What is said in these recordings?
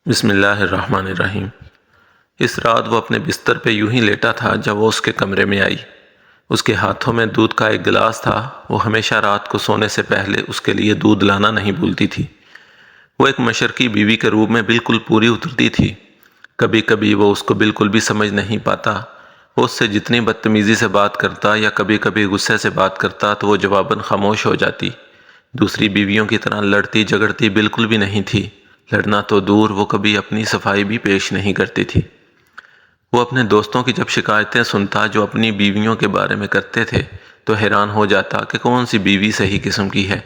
بسم اللہ الرحمن الرحیم۔ اس رات وہ اپنے بستر پہ یوں ہی لیٹا تھا جب وہ اس کے کمرے میں آئی۔ اس کے ہاتھوں میں دودھ کا ایک گلاس تھا۔ وہ ہمیشہ رات کو سونے سے پہلے اس کے لیے دودھ لانا نہیں بھولتی تھی۔ وہ ایک مشرقی بیوی کے روپ میں بالکل پوری اترتی تھی۔ کبھی کبھی وہ اس کو بالکل بھی سمجھ نہیں پاتا۔ وہ اس سے جتنی بدتمیزی سے بات کرتا یا کبھی کبھی غصے سے بات کرتا تو وہ جواباً خاموش ہو جاتی۔ دوسری بیویوں کی طرح لڑتی جھگڑتی بالکل بھی نہیں تھی۔ لڑنا تو دور، وہ کبھی اپنی صفائی بھی پیش نہیں کرتی تھی۔ وہ اپنے دوستوں کی جب شکایتیں سنتا جو اپنی بیویوں کے بارے میں کرتے تھے تو حیران ہو جاتا کہ کون سی بیوی صحیح قسم کی ہے۔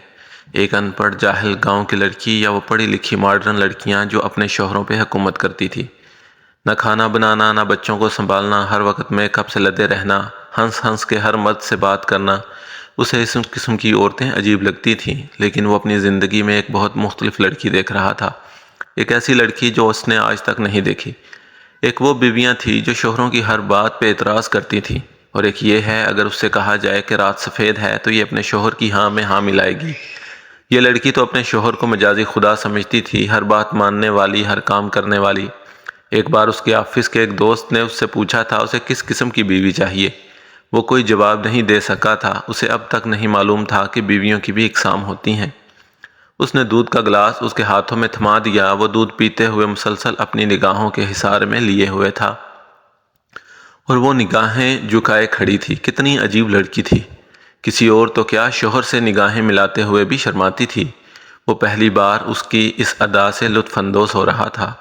ایک ان پڑھ جاہل گاؤں کی لڑکی یا وہ پڑھی لکھی ماڈرن لڑکیاں جو اپنے شوہروں پہ حکومت کرتی تھی۔ نہ کھانا بنانا، نہ بچوں کو سنبھالنا، ہر وقت میک اپ سے لدے رہنا، ہنس ہنس کے ہر مرد سے بات کرنا، اسے اس قسم کی عورتیں عجیب لگتی تھیں۔ لیکن وہ اپنی زندگی میں ایک بہت مختلف لڑکی دیکھ رہا تھا، ایک ایسی لڑکی جو اس نے آج تک نہیں دیکھی۔ ایک وہ بیویاں تھیں جو شوہروں کی ہر بات پہ اعتراض کرتی تھیں، اور ایک یہ ہے اگر اس سے کہا جائے کہ رات سفید ہے تو یہ اپنے شوہر کی ہاں میں ہاں ملائے گی۔ یہ لڑکی تو اپنے شوہر کو مجازی خدا سمجھتی تھی، ہر بات ماننے والی، ہر کام کرنے والی۔ ایک بار اس کے آفس کے ایک دوست نے اس سے پوچھا تھا اسے کس قسم کی بیوی چاہیے۔ وہ کوئی جواب نہیں دے سکا تھا۔ اسے اب تک نہیں معلوم تھا کہ بیویوں کی بھی اقسام ہوتی ہیں۔ اس نے دودھ کا گلاس اس کے ہاتھوں میں تھما دیا۔ وہ دودھ پیتے ہوئے مسلسل اپنی نگاہوں کے حصار میں لیے ہوئے تھا، اور وہ نگاہیں جھکائے کھڑی تھی۔ کتنی عجیب لڑکی تھی! کسی اور تو کیا، شوہر سے نگاہیں ملاتے ہوئے بھی شرماتی تھی۔ وہ پہلی بار اس کی اس ادا سے لطف اندوز ہو رہا تھا۔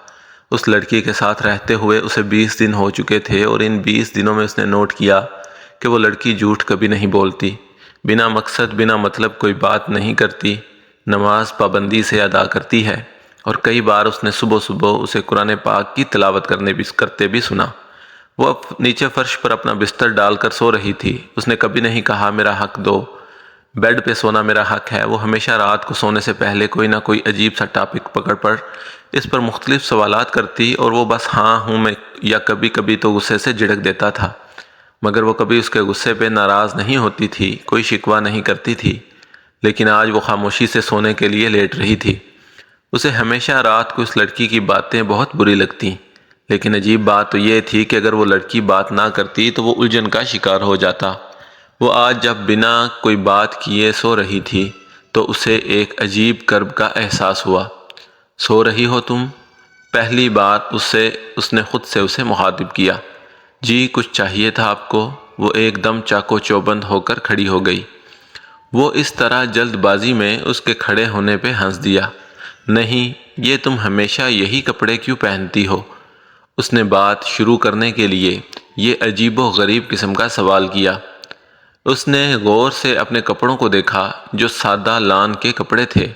اس لڑکی کے ساتھ رہتے ہوئے اسے 20 دن ہو چکے تھے، اور ان 20 دنوں میں اس نے نوٹ کیا کہ وہ لڑکی جھوٹ کبھی نہیں بولتی، بنا مقصد بنا مطلب کوئی بات نہیں کرتی، نماز پابندی سے ادا کرتی ہے، اور کئی بار اس نے صبح صبح اسے قرآن پاک کی تلاوت کرتے بھی سنا۔ وہ اب نیچے فرش پر اپنا بستر ڈال کر سو رہی تھی۔ اس نے کبھی نہیں کہا میرا حق دو، بیڈ پہ سونا میرا حق ہے۔ وہ ہمیشہ رات کو سونے سے پہلے کوئی نہ کوئی عجیب سا ٹاپک پکڑ پر اس پر مختلف سوالات کرتی، اور وہ بس ہاں ہوں میں یا کبھی کبھی تو غصے سے جھڑک دیتا تھا، مگر وہ کبھی اس کے غصے پہ ناراض نہیں ہوتی تھی، کوئی شکوہ نہیں کرتی تھی۔ لیکن آج وہ خاموشی سے سونے کے لیے لیٹ رہی تھی۔ اسے ہمیشہ رات کو اس لڑکی کی باتیں بہت بری لگتیں، لیکن عجیب بات تو یہ تھی کہ اگر وہ لڑکی بات نہ کرتی تو وہ الجھن کا شکار ہو جاتا۔ وہ آج جب بنا کوئی بات کیے سو رہی تھی تو اسے ایک عجیب کرب کا احساس ہوا۔ سو رہی ہو تم؟ پہلی بار اس نے خود سے اسے مخاطب کیا۔ جی کچھ چاہیے تھا آپ کو؟ وہ ایک دم چاقو چوبند ہو کر کھڑی ہو گئی۔ وہ اس طرح جلد بازی میں اس کے کھڑے ہونے پہ ہنس دیا۔ نہیں، یہ تم ہمیشہ یہی کپڑے کیوں پہنتی ہو؟ اس نے بات شروع کرنے کے لیے یہ عجیب و غریب قسم کا سوال کیا۔ اس نے غور سے اپنے کپڑوں کو دیکھا جو سادہ لان کے کپڑے تھے۔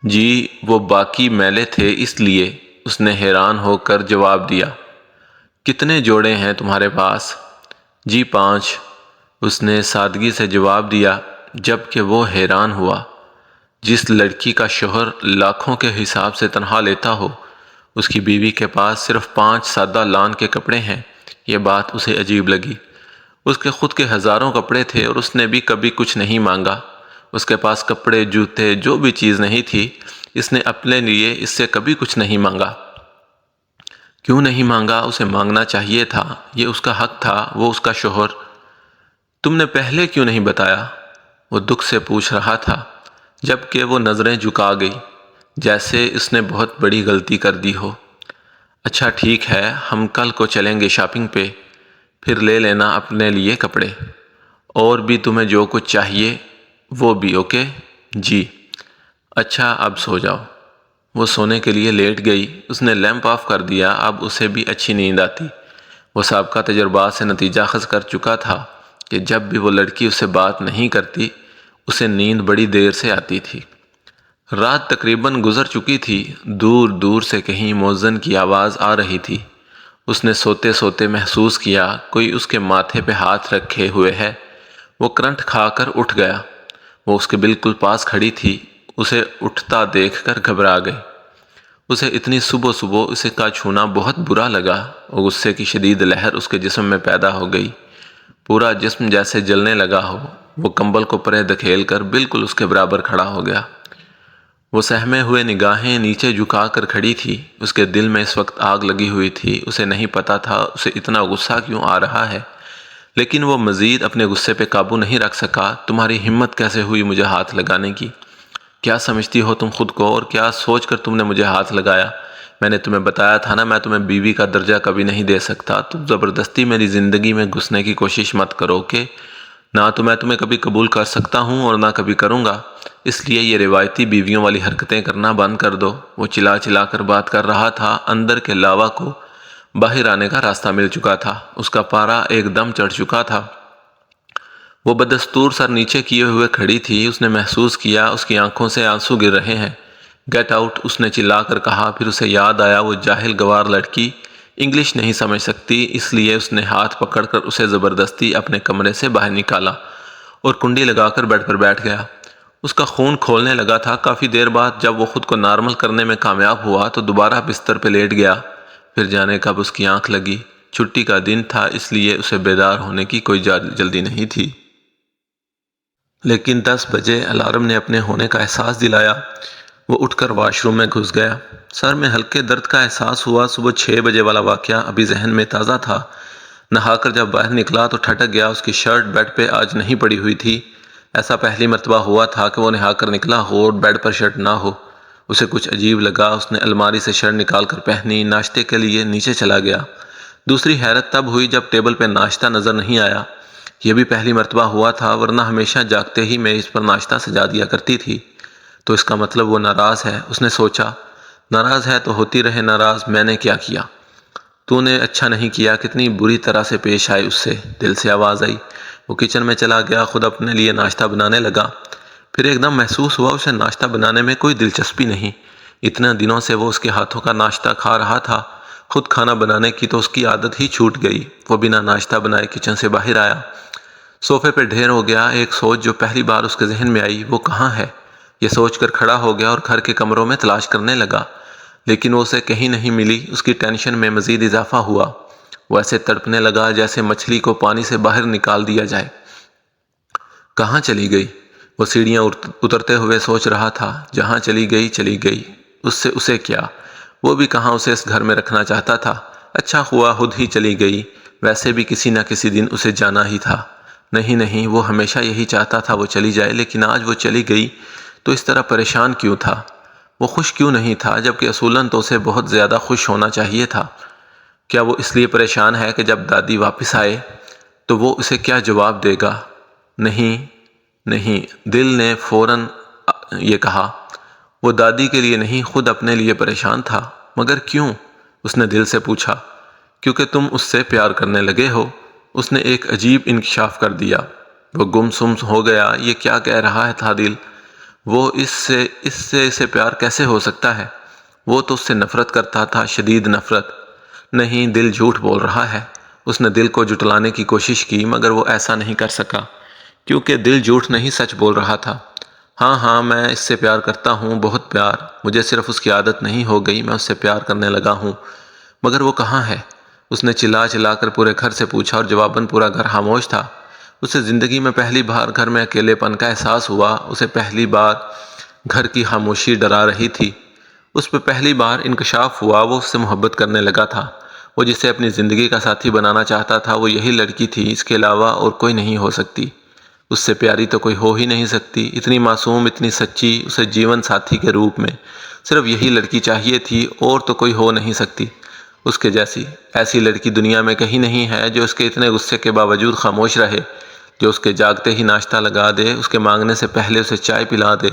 جی وہ باقی میلے تھے اس لیے، اس نے حیران ہو کر جواب دیا۔ کتنے جوڑے ہیں تمہارے پاس؟ جی 5، اس نے سادگی سے جواب دیا، جبکہ وہ حیران ہوا۔ جس لڑکی کا شوہر لاکھوں کے حساب سے تنخواہ لیتا ہو، اس کی بیوی کے پاس صرف 5 سادہ لان کے کپڑے ہیں، یہ بات اسے عجیب لگی۔ اس کے خود کے ہزاروں کپڑے تھے اور اس نے بھی کبھی کچھ نہیں مانگا۔ اس کے پاس کپڑے، جوتے، جو بھی چیز نہیں تھی، اس نے اپنے لیے اس سے کبھی کچھ نہیں مانگا۔ کیوں نہیں مانگا؟ اسے مانگنا چاہیے تھا، یہ اس کا حق تھا، وہ اس کا شوہر۔ تم نے پہلے کیوں نہیں بتایا؟ وہ دکھ سے پوچھ رہا تھا، جبکہ وہ نظریں جھکا گئی جیسے اس نے بہت بڑی غلطی کر دی ہو۔ اچھا ٹھیک ہے، ہم کل کو چلیں گے شاپنگ پہ، پھر لے لینا اپنے لیے کپڑے، اور بھی تمہیں جو کچھ چاہیے وہ بھی، اوکے؟ جی۔ اچھا اب سو جاؤ۔ وہ سونے کے لیے لیٹ گئی۔ اس نے لیمپ آف کر دیا، اب اسے بھی اچھی نیند آتی۔ وہ سابقہ تجربات سے نتیجہ اخذ کر چکا تھا کہ جب بھی وہ لڑکی اس سے بات نہیں کرتی، اسے نیند بڑی دیر سے آتی تھی۔ رات تقریباً گزر چکی تھی، دور دور سے کہیں مؤذن کی آواز آ رہی تھی۔ اس نے سوتے سوتے محسوس کیا کوئی اس کے ماتھے پہ ہاتھ رکھے ہوئے ہے۔ وہ کرنٹ کھا کر اٹھ گیا۔ وہ اس کے بالکل پاس کھڑی تھی۔ اسے اٹھتا دیکھ کر گھبرا گئی۔ اسے اتنی صبح صبح اسے کا چھونا بہت برا لگا، اور غصے کی شدید لہر اس کے جسم میں پیدا ہو گئی۔ پورا جسم جیسے جلنے لگا ہو۔ وہ کمبل کو پرے دھکیل کر بالکل اس کے برابر کھڑا ہو گیا۔ وہ سہمے ہوئے نگاہیں نیچے جھکا کر کھڑی تھی۔ اس کے دل میں اس وقت آگ لگی ہوئی تھی۔ اسے نہیں پتا تھا اسے اتنا غصہ کیوں آ رہا ہے، لیکن وہ مزید اپنے غصے پہ قابو نہیں رکھ سکا۔ تمہاری ہمت کیسے ہوئی مجھے ہاتھ لگانے کی؟ کیا سمجھتی ہو تم خود کو، اور کیا سوچ کر تم نے مجھے ہاتھ لگایا؟ میں نے تمہیں بتایا تھا نا، میں تمہیں بیوی کا درجہ کبھی نہیں دے سکتا۔ تم زبردستی میری زندگی میں گھسنے کی کوشش مت کرو کہ نہ تو میں تمہیں کبھی قبول کر سکتا ہوں اور نہ کبھی کروں گا۔ اس لیے یہ روایتی بیویوں والی حرکتیں کرنا بند کر دو۔ وہ چلا چلا کر بات کر رہا تھا۔ اندر کے لاوا کو باہر آنے کا راستہ مل چکا تھا۔ اس کا پارا ایک دم چڑھ چکا تھا۔ وہ بدستور سر نیچے کیے ہوئے کھڑی تھی۔ اس نے محسوس کیا اس کی آنکھوں سے آنسو گر رہے ہیں۔ گیٹ آؤٹ، اس نے چلا کر کہا۔ پھر اسے یاد آیا وہ جاہل گوار لڑکی انگلش نہیں سمجھ سکتی، اس لیے اس نے ہاتھ پکڑ کر اسے زبردستی اپنے کمرے سے باہر نکالا اور کنڈی لگا کر بیڈ پر بیٹھ گیا۔ اس کا خون کھولنے لگا تھا۔ کافی دیر بعد جب وہ خود کو نارمل کرنے میں کامیاب ہوا تو دوبارہ بستر پہ لیٹ گیا۔ پھر جانے کب اس کی آنکھ لگی۔ چھٹی کا دن تھا، اس لیے اسے بیدار ہونے کی کوئی جلدی نہیں تھی، لیکن 10 بجے الارم نے اپنے ہونے کا احساس دلایا۔ وہ اٹھ کر واش روم میں گھس گیا۔ سر میں ہلکے درد کا احساس ہوا۔ صبح 6 بجے والا واقعہ ابھی ذہن میں تازہ تھا۔ نہا کر جب باہر نکلا تو ٹھٹک گیا۔ اس کی شرٹ بیڈ پہ آج نہیں پڑی ہوئی تھی۔ ایسا پہلی مرتبہ ہوا تھا کہ وہ نہا کر نکلا ہو اور بیڈ پر شرٹ نہ ہو۔ اسے کچھ عجیب لگا۔ اس نے الماری سے شرٹ نکال کر پہنی، ناشتے کے لیے نیچے چلا گیا۔ دوسری حیرت تب ہوئی جب ٹیبل پہ ناشتہ نظر نہیں آیا۔ یہ بھی پہلی مرتبہ ہوا تھا، ورنہ ہمیشہ جاگتے ہی میز پر ناشتہ سجا دیا کرتی تھی۔ تو اس کا مطلب وہ ناراض ہے، اس نے سوچا۔ ناراض ہے تو ہوتی رہے ناراض، میں نے کیا کیا؟ تو نے اچھا نہیں کیا، کتنی بری طرح سے پیش آئے اس سے، دل سے آواز آئی۔ وہ کچن میں چلا گیا، خود اپنے لیے ناشتہ بنانے لگا۔ پھر ایک دم محسوس ہوا اسے ناشتہ بنانے میں کوئی دلچسپی نہیں۔ اتنے دنوں سے وہ اس کے ہاتھوں کا ناشتہ کھا رہا تھا، خود کھانا بنانے کی تو اس کی عادت ہی چھوٹ گئی۔ وہ بنا ناشتہ بنائے کچن سے باہر آیا، صوفے پہ ڈھیر ہو گیا۔ ایک سوچ جو پہلی بار اس کے ذہن میں آئی، وہ کہاں ہے؟ یہ سوچ کر کھڑا ہو گیا اور گھر کے کمروں میں تلاش کرنے لگا، لیکن وہ اسے کہیں نہیں ملی۔ اس کی ٹینشن میں مزید اضافہ ہوا۔ وہ ایسے تڑپنے لگا جیسے مچھلی کو پانی سے باہر نکال دیا جائے۔ کہاں چلی گئی؟ وہ سیڑھیاں اترتے ہوئے سوچ رہا تھا۔ جہاں چلی گئی چلی گئی، اس سے اسے کیا؟ وہ بھی کہاں اسے اس گھر میں رکھنا چاہتا تھا۔ اچھا ہوا خود ہی چلی گئی، ویسے بھی کسی نہ کسی دن اسے جانا ہی تھا۔ نہیں، وہ ہمیشہ یہی چاہتا تھا وہ چلی جائے، لیکن آج وہ چلی گئی تو اس طرح پریشان کیوں تھا؟ وہ خوش کیوں نہیں تھا، جبکہ اصولاً تو اسے بہت زیادہ خوش ہونا چاہیے تھا؟ کیا وہ اس لیے پریشان ہے کہ جب دادی واپس آئے تو وہ اسے کیا جواب دے گا؟ نہیں، دل نے فوراً یہ کہا۔ وہ دادی کے لیے نہیں، خود اپنے لیے پریشان تھا۔ مگر کیوں؟ اس نے دل سے پوچھا۔ کیونکہ تم اس سے پیار کرنے لگے ہو۔ اس نے ایک عجیب انکشاف کر دیا۔ وہ گم سم ہو گیا۔ یہ کیا کہہ رہا تھا دل؟ وہ اس سے پیار کیسے ہو سکتا ہے؟ وہ تو اس سے نفرت کرتا تھا، شدید نفرت۔ نہیں، دل جھوٹ بول رہا ہے۔ اس نے دل کو جھٹلانے کی کوشش کی، مگر وہ ایسا نہیں کر سکا، کیونکہ دل جھوٹ نہیں سچ بول رہا تھا۔ ہاں، میں اس سے پیار کرتا ہوں، بہت پیار۔ مجھے صرف اس کی عادت نہیں ہو گئی، میں اس سے پیار کرنے لگا ہوں۔ مگر وہ کہاں ہے؟ اس نے چلا کر پورے گھر سے پوچھا اور جواباً پورا گھر خاموش تھا۔ اسے زندگی میں پہلی بار گھر میں اکیلے پن کا احساس ہوا۔ اسے پہلی بار گھر کی خاموشی ڈرا رہی تھی۔ اس پہ پہلی بار انکشاف ہوا۔ وہ اس سے محبت کرنے لگا تھا۔ وہ جسے اپنی زندگی کا ساتھی بنانا چاہتا تھا وہ یہی لڑکی تھی، اس کے علاوہ اور کوئی نہیں ہو سکتی۔ اس سے پیاری تو کوئی ہو ہی نہیں سکتی، اتنی معصوم، اتنی سچی۔ اسے جیون ساتھی کے روپ میں صرف یہی لڑکی چاہیے تھی، اور تو کوئی ہو نہیں سکتی اس کے جیسی۔ ایسی لڑکی دنیا میں کہیں نہیں ہے جو اس کے اتنے غصے کے باوجود خاموش رہے، جو اس کے جاگتے ہی ناشتہ لگا دے، اس کے مانگنے سے پہلے اسے چائے پلا دے۔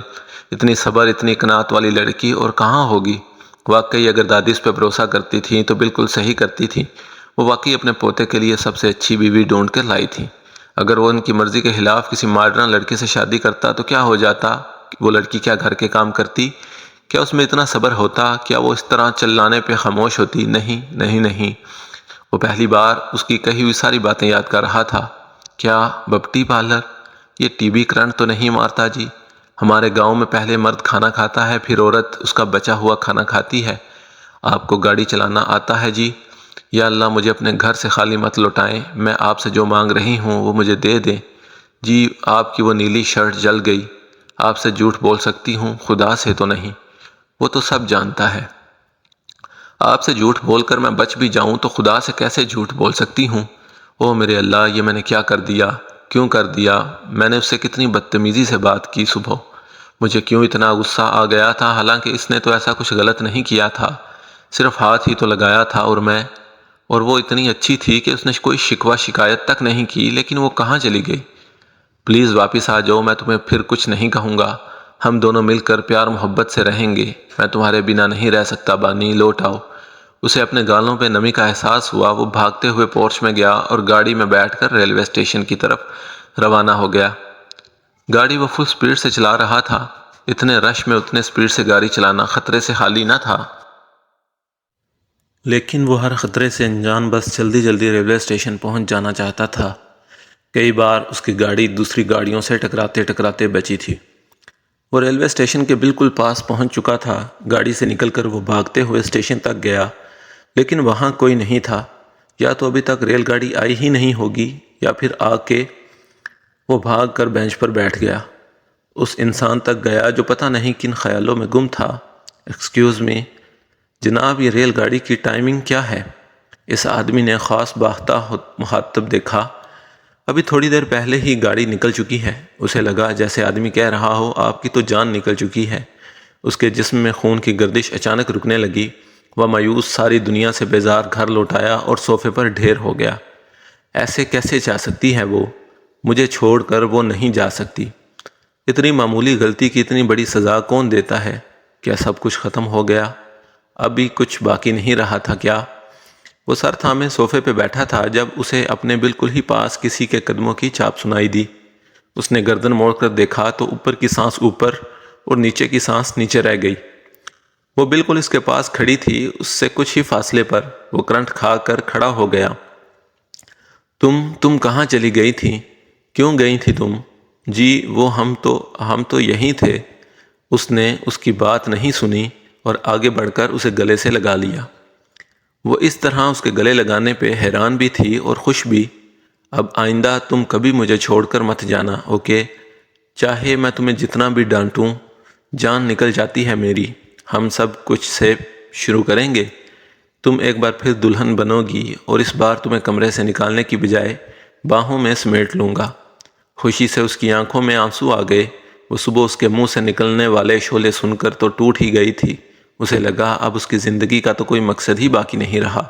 اتنی صبر، اتنی قناعت والی لڑکی اور کہاں ہوگی؟ واقعی اگر دادی اس پہ بھروسہ کرتی تھی تو بالکل صحیح کرتی تھی۔ وہ واقعی اپنے پوتے کے لیے سب سے اچھی بیوی ڈھونڈ کر لائی تھی۔ اگر وہ ان کی مرضی کے خلاف کسی ماڈرن لڑکے سے شادی کرتا تو کیا ہو جاتا؟ وہ لڑکی کیا گھر کے کام کرتی؟ کیا اس میں اتنا صبر ہوتا؟ کیا وہ اس طرح چلانے پہ خاموش ہوتی؟ نہیں۔ وہ پہلی بار اس کی کہی ہوئی ساری باتیں یاد کر رہا تھا۔ کیا بپٹی پارلر؟ یہ ٹی بی کرنٹ تو نہیں مارتا جی؟ ہمارے گاؤں میں پہلے مرد کھانا کھاتا ہے، پھر عورت اس کا بچا ہوا کھانا کھاتی ہے۔ آپ کو گاڑی چلانا آتا ہے جی؟ یا اللہ مجھے اپنے گھر سے خالی مت لوٹائیں، میں آپ سے جو مانگ رہی ہوں وہ مجھے دے دیں۔ جی آپ کی وہ نیلی شرٹ جل گئی، آپ سے جھوٹ بول سکتی ہوں، خدا سے تو نہیں، وہ تو سب جانتا ہے۔ آپ سے جھوٹ بول کر میں بچ بھی جاؤں تو خدا سے کیسے جھوٹ بول سکتی ہوں؟ او میرے اللہ، یہ میں نے کیا کر دیا؟ کیوں کر دیا؟ میں نے اس سے کتنی بدتمیزی سے بات کی صبح۔ مجھے کیوں اتنا غصہ آ گیا تھا، حالانکہ اس نے تو ایسا کچھ غلط نہیں کیا تھا، صرف ہاتھ ہی تو لگایا تھا۔ اور وہ اتنی اچھی تھی کہ اس نے کوئی شکوہ شکایت تک نہیں کی، لیکن وہ کہاں چلی گئی؟ پلیز واپس آ جاؤ، میں تمہیں پھر کچھ نہیں کہوں گا، ہم دونوں مل کر پیار محبت سے رہیں گے۔ میں تمہارے بنا نہیں رہ سکتا بانی، لوٹ آؤ۔ اسے اپنے گالوں پہ نمی کا احساس ہوا۔ وہ بھاگتے ہوئے پورچ میں گیا اور گاڑی میں بیٹھ کر ریلوے اسٹیشن کی طرف روانہ ہو گیا۔ گاڑی وہ فل سپیڈ سے چلا رہا تھا۔ اتنے رش میں اتنے سپیڈ سے گاڑی چلانا خطرے سے خالی نہ تھا، لیکن وہ ہر خطرے سے انجان بس جلدی جلدی ریلوے اسٹیشن پہنچ جانا چاہتا تھا۔ کئی بار اس کی گاڑی دوسری گاڑیوں سے ٹکراتے ٹکراتے بچی تھی۔ وہ ریلوے اسٹیشن کے بالکل پاس پہنچ چکا تھا۔ گاڑی سے نکل کر وہ بھاگتے ہوئے اسٹیشن تک گیا، لیکن وہاں کوئی نہیں تھا۔ یا تو ابھی تک ریل گاڑی آئی ہی نہیں ہوگی، یا پھر آ کے وہ بھاگ کر بینچ پر بیٹھ گیا۔ اس انسان تک گیا جو پتہ نہیں کن خیالوں میں گم تھا۔ ایکسکیوز می جناب، یہ ریل گاڑی کی ٹائمنگ کیا ہے؟ اس آدمی نے خاص باختہ مخاطب دیکھا۔ ابھی تھوڑی دیر پہلے ہی گاڑی نکل چکی ہے۔ اسے لگا جیسے آدمی کہہ رہا ہو آپ کی تو جان نکل چکی ہے۔ اس کے جسم میں خون کی گردش اچانک رکنے لگی۔ وہ مایوس ساری دنیا سے بیزار گھر لوٹ آیا اور صوفے پر ڈھیر ہو گیا۔ ایسے کیسے جا سکتی ہے وہ؟ مجھے چھوڑ کر وہ نہیں جا سکتی۔ اتنی معمولی غلطی کی اتنی بڑی سزا کون دیتا ہے؟ کیا سب کچھ ختم ہو گیا؟ ابھی کچھ باقی نہیں رہا تھا کیا؟ وہ سر تھامے صوفے پہ بیٹھا تھا جب اسے اپنے بالکل ہی پاس کسی کے قدموں کی چاپ سنائی دی۔ اس نے گردن موڑ کر دیکھا تو اوپر کی سانس اوپر اور نیچے کی سانس نیچے رہ گئی۔ وہ بالکل اس کے پاس کھڑی تھی، اس سے کچھ ہی فاصلے پر۔ وہ کرنٹ کھا کر کھڑا ہو گیا۔ تم کہاں چلی گئی تھی؟ کیوں گئی تھی تم؟ جی وہ ہم تو یہیں تھے۔ اس نے اس کی بات نہیں سنی اور آگے بڑھ کر اسے گلے سے لگا لیا۔ وہ اس طرح اس کے گلے لگانے پہ حیران بھی تھی اور خوش بھی۔ اب آئندہ تم کبھی مجھے چھوڑ کر مت جانا، اوکے؟ چاہے میں تمہیں جتنا بھی ڈانٹوں، جان نکل جاتی ہے میری۔ ہم سب کچھ سے شروع کریں گے۔ تم ایک بار پھر دلہن بنو گی اور اس بار تمہیں کمرے سے نکالنے کی بجائے باہوں میں سمیٹ لوں گا۔ خوشی سے اس کی آنکھوں میں آنسو آ گئے۔ وہ صبح اس کے منہ سے نکلنے والے شعلے سن کر تو ٹوٹ ہی گئی تھی۔ اسے لگا اب اس کی زندگی کا تو کوئی مقصد ہی باقی نہیں رہا،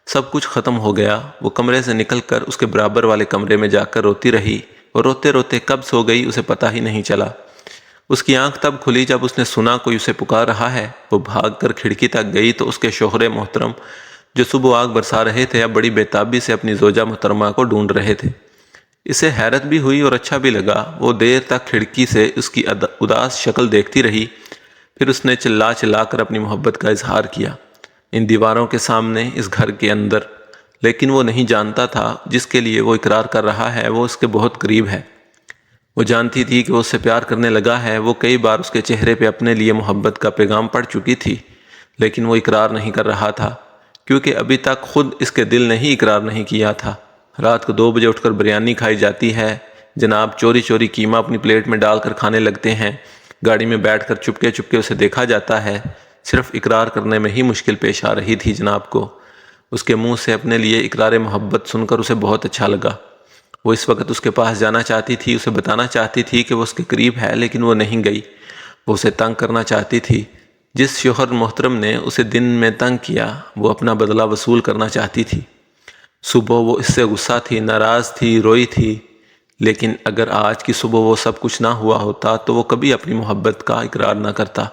سب کچھ ختم ہو گیا۔ وہ کمرے سے نکل کر اس کے برابر والے کمرے میں جا کر روتی رہی، اور روتے روتے کب سو گئی اسے پتہ ہی نہیں چلا۔ اس کی آنکھ تب کھلی جب اس نے سنا کوئی اسے پکار رہا ہے۔ وہ بھاگ کر کھڑکی تک گئی تو اس کے شوہر محترم جو صبح آگ برسا رہے تھے اب بڑی بےتابی سے اپنی زوجہ محترمہ کو ڈھونڈ رہے تھے۔ اسے حیرت بھی ہوئی اور اچھا بھی لگا۔ وہ دیر تک کھڑکی سے اس کی اداس شکل دیکھتی رہی، پھر اس نے چلا چلا کر اپنی محبت کا اظہار کیا، ان دیواروں کے سامنے، اس گھر کے اندر۔ لیکن وہ نہیں جانتا تھا جس کے لیے وہ اقرار کر رہا ہے وہ اس کے بہت قریب ہے۔ وہ جانتی تھی کہ وہ اس سے پیار کرنے لگا ہے۔ وہ کئی بار اس کے چہرے پہ اپنے لیے محبت کا پیغام پڑھ چکی تھی، لیکن وہ اقرار نہیں کر رہا تھا، کیونکہ ابھی تک خود اس کے دل نے ہی اقرار نہیں کیا تھا۔ رات کو 2 بجے اٹھ کر بریانی کھائی جاتی ہے جناب، چوری چوری قیمہ اپنی پلیٹ میں ڈال کر کھانے لگتے ہیں، گاڑی میں بیٹھ کر چپکے چپکے اسے دیکھا جاتا ہے۔ صرف اقرار کرنے میں ہی مشکل پیش آ رہی تھی جناب کو۔ اس کے منہ سے اپنے لیے اقرار محبت سن کر اسے بہت اچھا لگا۔ وہ اس وقت اس کے پاس جانا چاہتی تھی، اسے بتانا چاہتی تھی کہ وہ اس کے قریب ہے، لیکن وہ نہیں گئی۔ وہ اسے تنگ کرنا چاہتی تھی۔ جس شوہر محترم نے اسے دن میں تنگ کیا وہ اپنا بدلہ وصول کرنا چاہتی تھی۔ صبح وہ اس سے غصہ تھی، ناراض تھی، روئی تھی، لیکن اگر آج کی صبح وہ سب کچھ نہ ہوا ہوتا تو وہ کبھی اپنی محبت کا اقرار نہ کرتا۔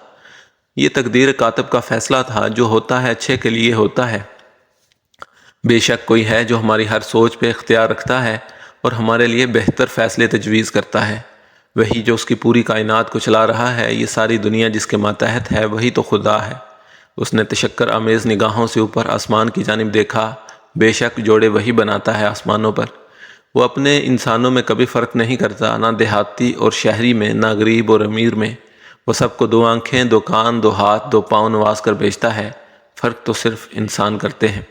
یہ تقدیر کاتب کا فیصلہ تھا، جو ہوتا ہے اچھے کے لیے ہوتا ہے۔ بے شک کوئی ہے جو ہماری ہر سوچ پہ اختیار رکھتا ہے اور ہمارے لیے بہتر فیصلے تجویز کرتا ہے۔ وہی جو اس کی پوری کائنات کو چلا رہا ہے، یہ ساری دنیا جس کے ماتحت ہے وہی تو خدا ہے۔ اس نے تشکر آمیز نگاہوں سے اوپر آسمان کی جانب دیکھا۔ بے شک جوڑے وہی بناتا ہے آسمانوں پر۔ وہ اپنے انسانوں میں کبھی فرق نہیں کرتا، نہ دیہاتی اور شہری میں، نہ غریب اور امیر میں۔ وہ سب کو 2 آنکھیں، 2 کان، 2 ہاتھ، 2 پاؤں نواز کر بھیجتا ہے۔ فرق تو صرف انسان کرتے ہیں۔